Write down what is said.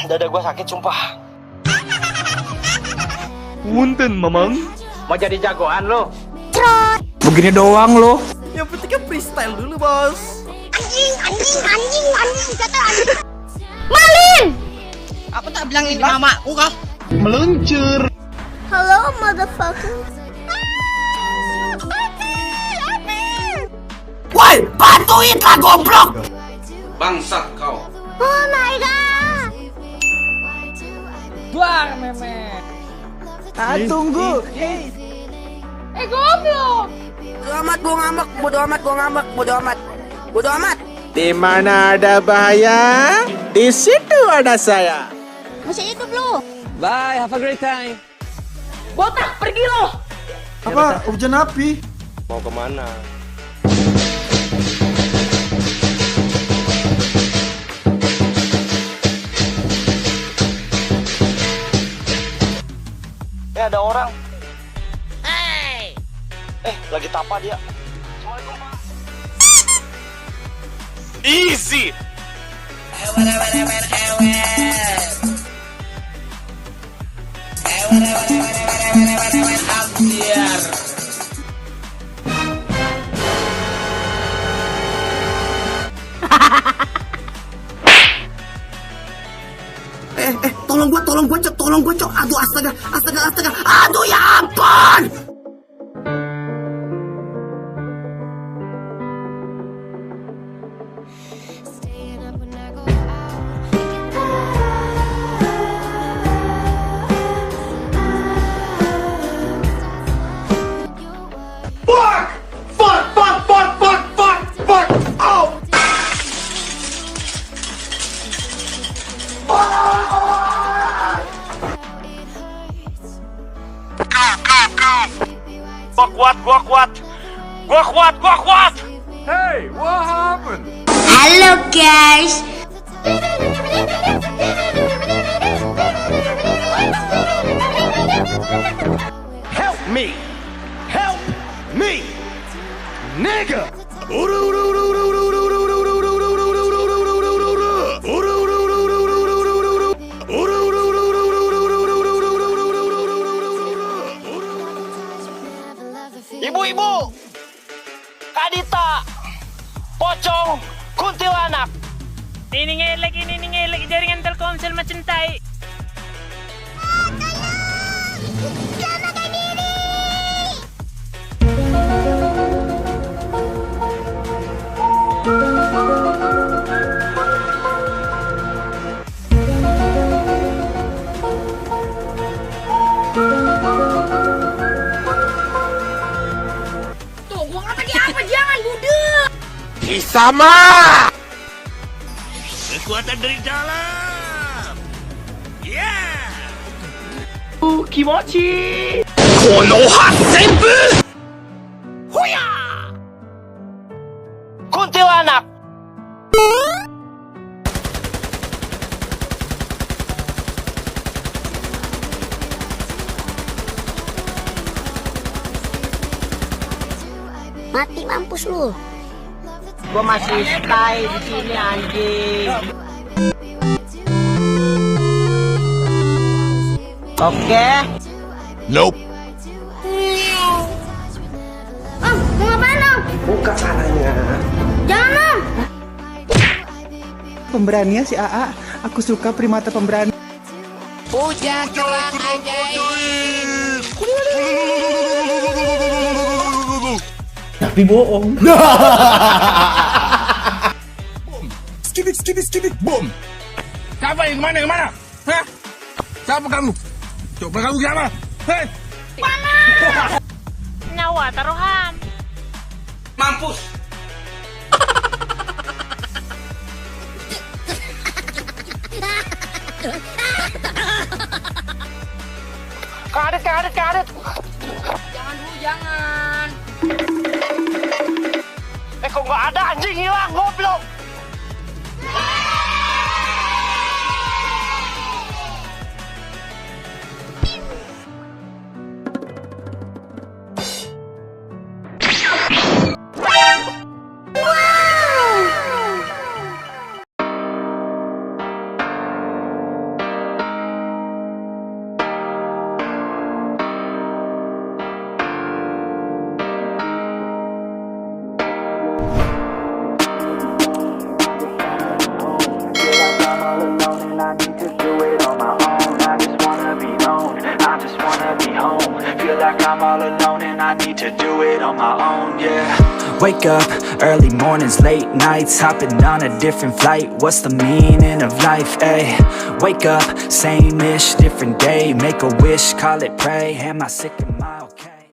Dada gua sakit sumpah. Punten, Mamang. Mau jadi jagoan lo? Begini doang lo. Yang penting kan freestyle dulu, bos. Anjing, kata anjing. Malin! Apa tak bilang ini mamaku kah? Meluncur. Hello, motherfucker. Woi, bantuin lah goblok! Bangsat kau. Oh my god. Buang memet. Tunggu. Goblok. Bodo amat. Di mana ada bahaya, di situ ada saya. Masih hidup lu. Bye, have a great time. Botak, pergi lo. Apa? Hujan api? Mau kemana? Ada orang. Hey. Lagi tapa dia. Assalamualaikum, Pak. Easy. Tolong gua, Cok. Aduh, astaga. Aduh, ya ampun. Gua kuat. Hey, what happened? Halo guys. Help me, nigga. Ibu-ibu, Kadita, pocong, kuntilanak. Ini ngelek jaringan Telkomsel macam tai. Sama. Kekuatan dari dalam. Yeah. Kimochi. Huya! Kuntilanak. Mati mampus lu. Gua masih stay di sini anjing. Oke. Nope. Om, mau ngapain om? Buka caranya. Jangan om. Pemberaninya si AA. Aku suka primata pemberani. Hujan cerah ajaib. Tapi bohong. Skibit, boom. Siapa yang kemana? Hah? Siapa kamu? Coba kamu siapa? Hei! Nyawa taruhan. Mampus. Kadet. Jangan dulu, jangan. Kok nggak ada, anjing hilang, goblok. need to do it on my own, yeah. Wake up, early mornings, late nights, hopping on a different flight. What's the meaning of life, ayy? Wake up, same-ish, different day. Make a wish, call it pray. Am I sick, am I okay?